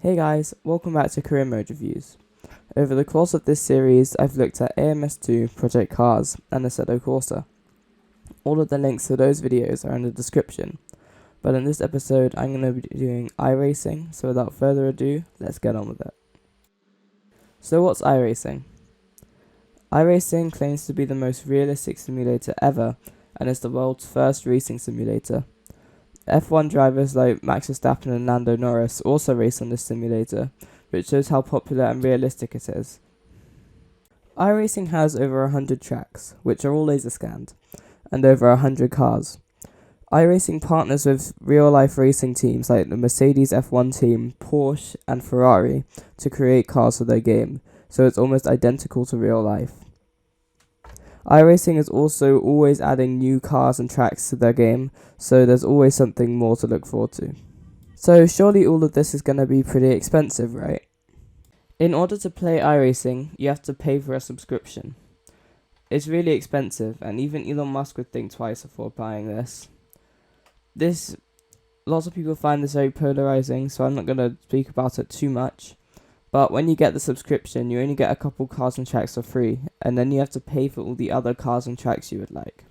Hey guys, welcome back to Career Mode Reviews. Over the course of this series, I've looked at AMS2, Project Cars, and Assetto Corsa. All of the links to those videos are in the description, but in this episode I'm going to be doing iRacing, so without further ado, let's get on with it. So what's iRacing? iRacing claims to be the most realistic simulator ever, and is the world's first racing simulator. F1 drivers like Max Verstappen and Lando Norris also race on this simulator, which shows how popular and realistic it is. iRacing has over 100 tracks, which are all laser scanned, and over 100 cars. iRacing partners with real-life racing teams like the Mercedes F1 team, Porsche, and Ferrari to create cars for their game, so it's almost identical to real life. iRacing is also always adding new cars and tracks to their game, so there's always something more to look forward to. So surely all of this is going to be pretty expensive, right? In order to play iRacing, you have to pay for a subscription. It's really expensive, and even Elon Musk would think twice before buying this. Lots of people find this very polarizing, so I'm not going to speak about it too much. But when you get the subscription, you only get a couple cars and tracks for free, and then you have to pay for all the other cars and tracks you would like.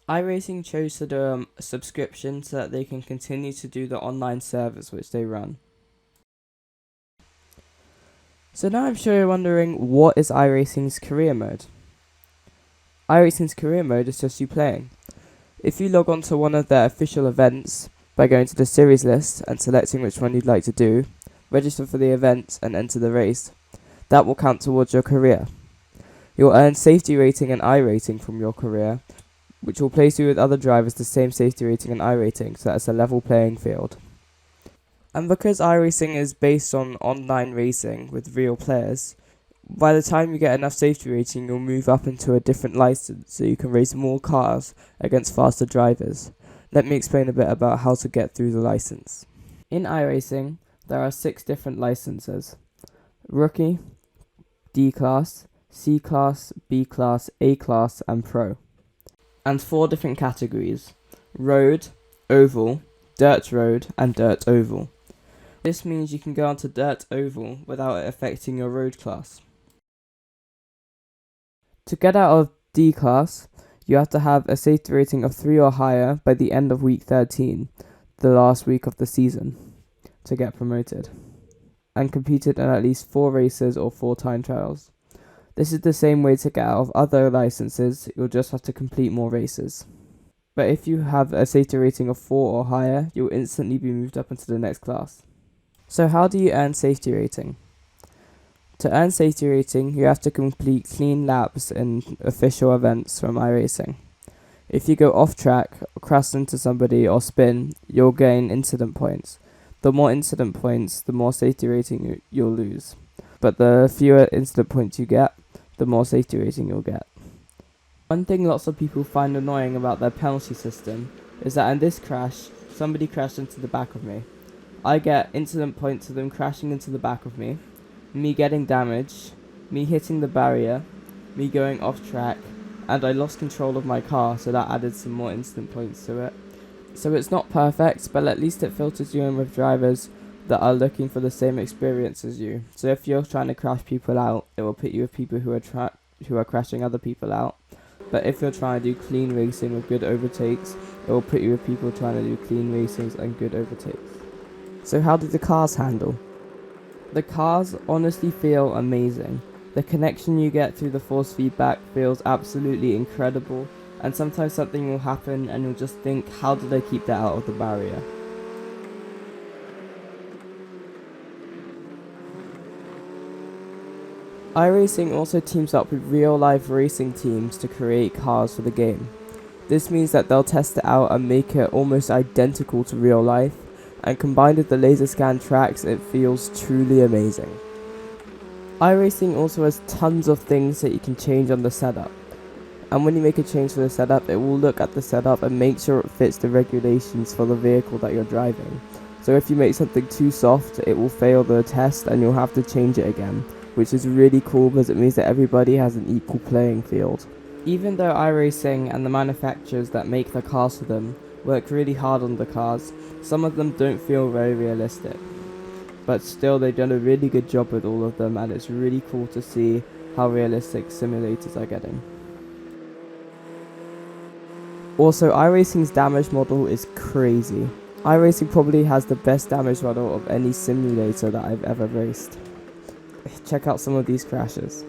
iRacing chose to do a subscription so that they can continue to do the online servers which they run. So now I'm sure you're wondering, what is iRacing's career mode? iRacing's career mode is just you playing. If you log on to one of their official events by going to the series list and selecting which one you'd like to do, register for the event and enter the race, that will count towards your career. You'll earn safety rating and iRating from your career, which will place you with other drivers the same safety rating and iRating, so that it's a level playing field. And because iRacing is based on online racing with real players, by the time you get enough safety rating, you'll move up into a different license so you can race more cars against faster drivers. Let me explain a bit about how to get through the license. In iRacing, there are 6 different licenses: Rookie, D-Class, C-Class, B-Class, A-Class, and Pro. And 4 different categories: Road, Oval, Dirt Road, and Dirt Oval. This means you can go onto Dirt Oval without it affecting your road class. To get out of D-Class, you have to have a safety rating of 3 or higher by the end of week 13, the last week of the season, to get promoted, and competed in at least 4 races or 4 time trials. This is the same way to get out of other licenses, you'll just have to complete more races. But if you have a safety rating of 4 or higher, you'll instantly be moved up into the next class. So how do you earn safety rating? To earn safety rating, you have to complete clean laps in official events from iRacing. If you go off track, crash into somebody, or spin, you'll gain incident points. The more incident points, the more safety rating you'll lose. But the fewer incident points you get, the more safety rating you'll get. One thing lots of people find annoying about their penalty system is that in this crash, somebody crashed into the back of me. I get incident points for them crashing into the back of me getting damaged, me hitting the barrier, me going off track, and I lost control of my car, so that added some more incident points to it. So it's not perfect, but at least it filters you in with drivers that are looking for the same experience as you. So if you're trying to crash people out, it will put you with people who are crashing other people out. But if you're trying to do clean racing with good overtakes, it will put you with people trying to do clean racings and good overtakes. So how do the cars handle? The cars honestly feel amazing. The connection you get through the force feedback feels absolutely incredible, and sometimes something will happen and you'll just think, how did I keep that out of the barrier? iRacing also teams up with real-life racing teams to create cars for the game. This means that they'll test it out and make it almost identical to real life, and combined with the laser scan tracks, it feels truly amazing. iRacing also has tons of things that you can change on the setup. And when you make a change to the setup, it will look at the setup and make sure it fits the regulations for the vehicle that you're driving. So if you make something too soft, it will fail the test and you'll have to change it again, which is really cool because it means that everybody has an equal playing field. Even though iRacing and the manufacturers that make the cars for them work really hard on the cars, some of them don't feel very realistic. but still they've done a really good job with all of them, and it's really cool to see how realistic simulators are getting. Also, iRacing's damage model is crazy. iRacing probably has the best damage model of any simulator that I've ever raced. Check out some of these crashes.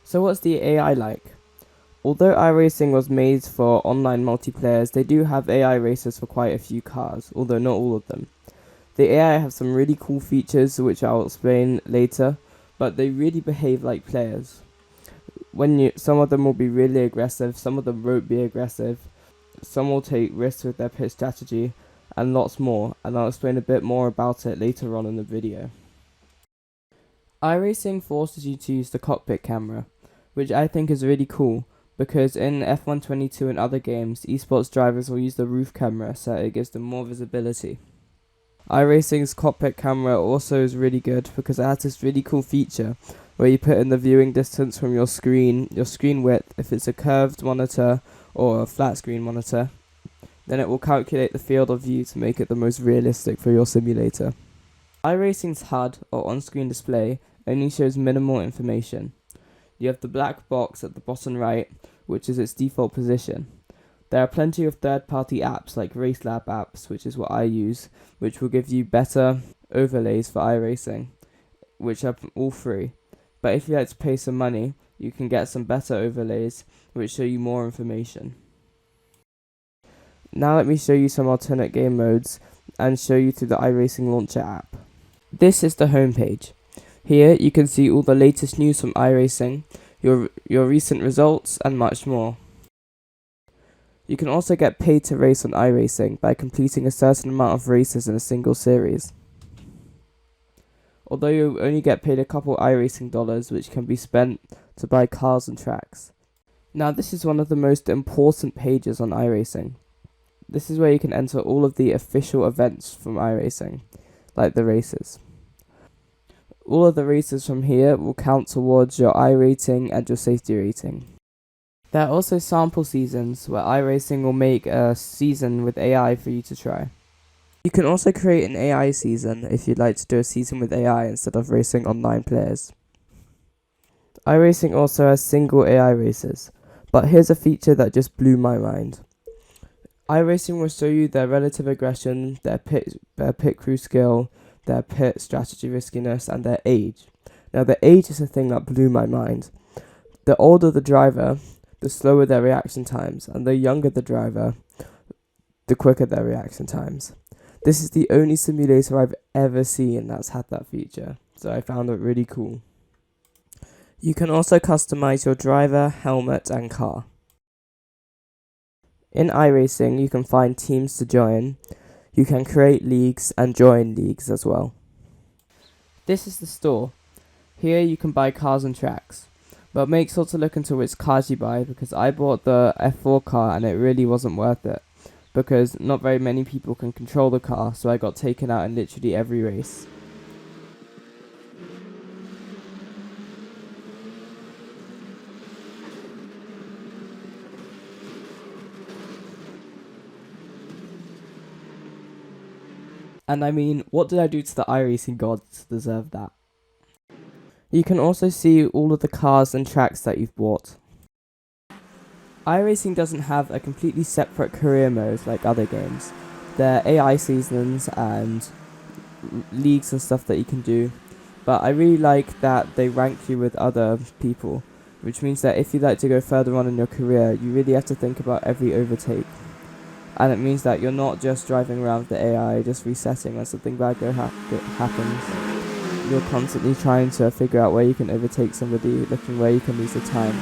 So what's the AI like? Although iRacing was made for online multiplayers, they do have AI racers for quite a few cars, although not all of them. The AI have some really cool features which I'll explain later, but they really behave like players. Some of them will be really aggressive, some of them won't be aggressive, some will take risks with their pit strategy, and lots more, and I'll explain a bit more about it later on in the video. iRacing forces you to use the cockpit camera, which I think is really cool, because in F122 and other games, esports drivers will use the roof camera so it gives them more visibility. iRacing's cockpit camera also is really good because it has this really cool feature where you put in the viewing distance from your screen width, if it's a curved monitor or a flat screen monitor, then it will calculate the field of view to make it the most realistic for your simulator. iRacing's HUD, or on-screen display, only shows minimal information. You have the black box at the bottom right, which is its default position. There are plenty of third-party apps like RaceLab apps, which is what I use, which will give you better overlays for iRacing, which are all free. But if you like to pay some money, you can get some better overlays, which show you more information. Now let me show you some alternate game modes and show you through the iRacing Launcher app. This is the homepage. Here you can see all the latest news from iRacing, your recent results, and much more. You can also get paid to race on iRacing by completing a certain amount of races in a single series. Although you only get paid a couple iRacing dollars, which can be spent to buy cars and tracks. Now this is one of the most important pages on iRacing. This is where you can enter all of the official events from iRacing, like the races. All of the races from here will count towards your iRating and your safety rating. There are also sample seasons where iRacing will make a season with AI for you to try. You can also create an AI season if you'd like to do a season with AI instead of racing online players. iRacing also has single AI races, but here's a feature that just blew my mind. iRacing will show you their relative aggression, their pit crew skill, their pit strategy riskiness, and their age. Now the age is the thing that blew my mind. The older the driver, the slower their reaction times, and the younger the driver, the quicker their reaction times. This is the only simulator I've ever seen that's had that feature, so I found it really cool. You can also customize your driver, helmet, and car. In iRacing, you can find teams to join. You can create leagues and join leagues as well. This is the store. Here you can buy cars and tracks. But make sure to look into which cars you buy, because I bought the F4 car and it really wasn't worth it. Because not very many people can control the car, so I got taken out in literally every race. And I mean, what did I do to the iRacing gods to deserve that? You can also see all of the cars and tracks that you've bought. iRacing doesn't have a completely separate career mode like other games. There are AI seasons and leagues and stuff that you can do, but I really like that they rank you with other people, which means that if you'd like to go further on in your career, you really have to think about every overtake. And it means that you're not just driving around with the AI, just resetting when something bad happens. You're constantly trying to figure out where you can overtake somebody, looking where you can lose the time.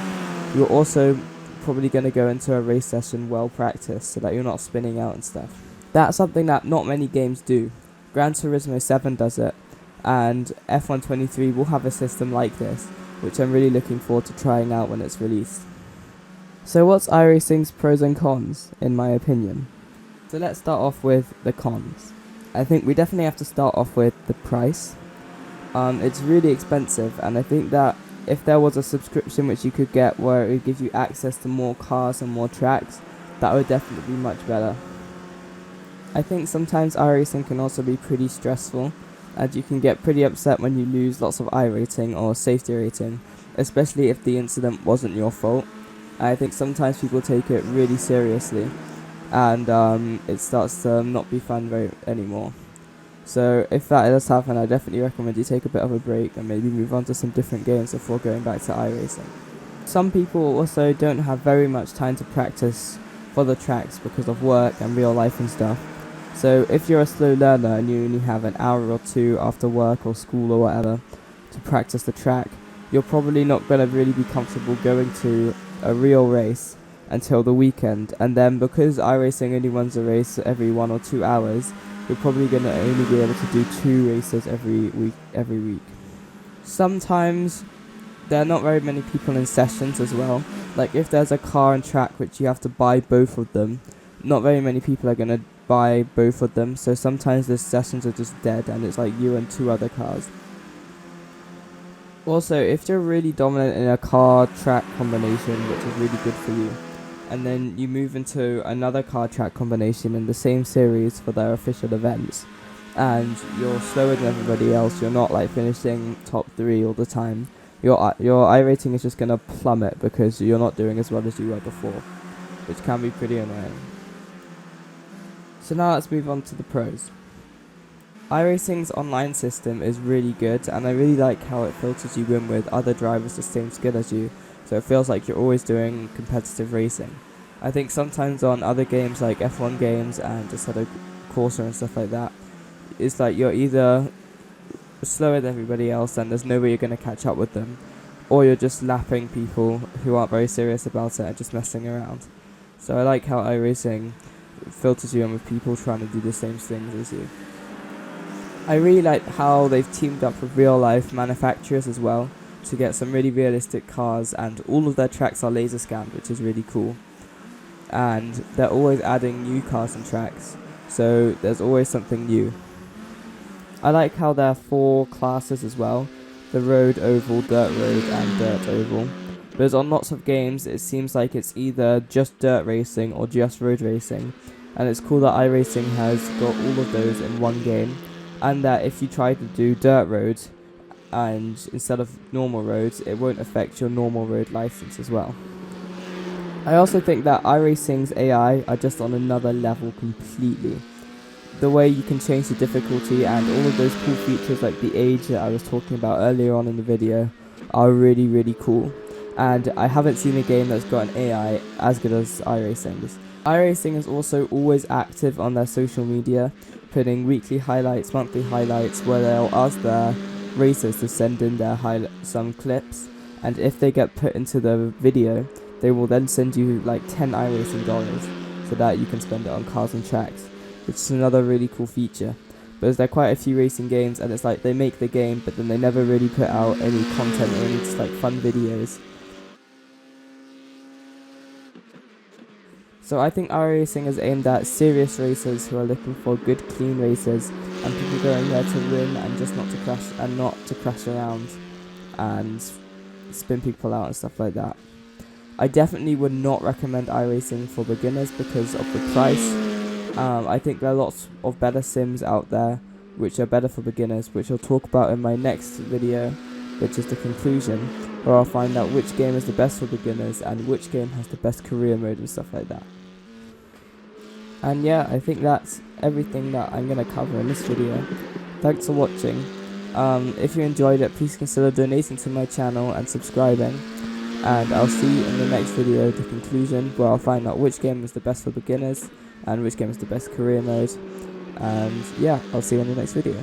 You're also probably going to go into a race session well practiced so that you're not spinning out and stuff. That's something that not many games do. Gran Turismo 7 does it, and F123 will have a system like this, which I'm really looking forward to trying out when it's released. So what's iRacing's pros and cons, in my opinion? So let's start off with the cons. I think we definitely have to start off with the price. It's really expensive, and I think that if there was a subscription which you could get where it would give you access to more cars and more tracks, that would definitely be much better. I think sometimes iRacing can also be pretty stressful, and you can get pretty upset when you lose lots of iRating or safety rating, especially if the incident wasn't your fault. I think sometimes people take it really seriously, and it starts to not be fun anymore. So if that does happen, I definitely recommend you take a bit of a break and maybe move on to some different games before going back to iRacing. Some people also don't have very much time to practice for the tracks because of work and real life and stuff. So if you're a slow learner and you only have an hour or two after work or school or whatever to practice the track, you're probably not going to really be comfortable going to a real race until the weekend. And then because iRacing only runs a race every 1 or 2 hours, you're probably going to only be able to do 2 races every week. Sometimes there are not very many people in sessions as well. Like if there's a car and track which you have to buy both of them, not very many people are going to buy both of them, so sometimes the sessions are just dead and it's like you and 2 other cars. Also, if you're really dominant in a car track combination, which is really good for you, and then you move into another car track combination in the same series for their official events, and you're slower than everybody else, you're not like finishing top 3 all the time, your iRating is just going to plummet because you're not doing as well as you were before, which can be pretty annoying. So now let's move on to the pros. iRacing's online system is really good, and I really like how it filters you in with other drivers the same skill as you, so it feels like you're always doing competitive racing. I think sometimes on other games like F1 games and just other Corsa and stuff like that, it's like you're either slower than everybody else and there's no way you're going to catch up with them, or you're just lapping people who aren't very serious about it and just messing around. So I like how iRacing filters you in with people trying to do the same things as you. I really like how they've teamed up with real life manufacturers as well to get some really realistic cars, and all of their tracks are laser scanned, which is really cool. And they're always adding new cars and tracks, so there's always something new. I like how there are 4 classes as well: the road, oval, dirt road and dirt oval. Because on lots of games it seems like it's either just dirt racing or just road racing, and it's cool that iRacing has got all of those in one game, and that if you try to do dirt road and instead of normal roads, it won't affect your normal road license as well. I also think that iRacing's AI are just on another level completely. The way you can change the difficulty and all of those cool features like the age that I was talking about earlier on in the video are really, really cool. And I haven't seen a game that's got an AI as good as iRacing's. iRacing is also always active on their social media, putting weekly highlights, monthly highlights, where they'll ask their racers to send in their some clips, and if they get put into the video, they will then send you like 10 iRacing dollars so that you can spend it on cars and tracks, which is another really cool feature. Because there are quite a few racing games and it's like they make the game but then they never really put out any content or any just like fun videos. So I think iRacing is aimed at serious racers who are looking for good, clean races, and people going there to win and just not to crash and not to crash around and spin people out and stuff like that. I definitely would not recommend iRacing for beginners because of the price. I think there are lots of better sims out there which are better for beginners, which I'll talk about in my next video, which is the conclusion, where I'll find out which game is the best for beginners and which game has the best career mode and stuff like that. And yeah, I think that's everything that I'm going to cover in this video. Thanks for watching. If you enjoyed it, please consider donating to my channel and subscribing. And I'll see you in the next video, the conclusion, where I'll find out which game is the best for beginners and which game is the best career mode. And yeah, I'll see you in the next video.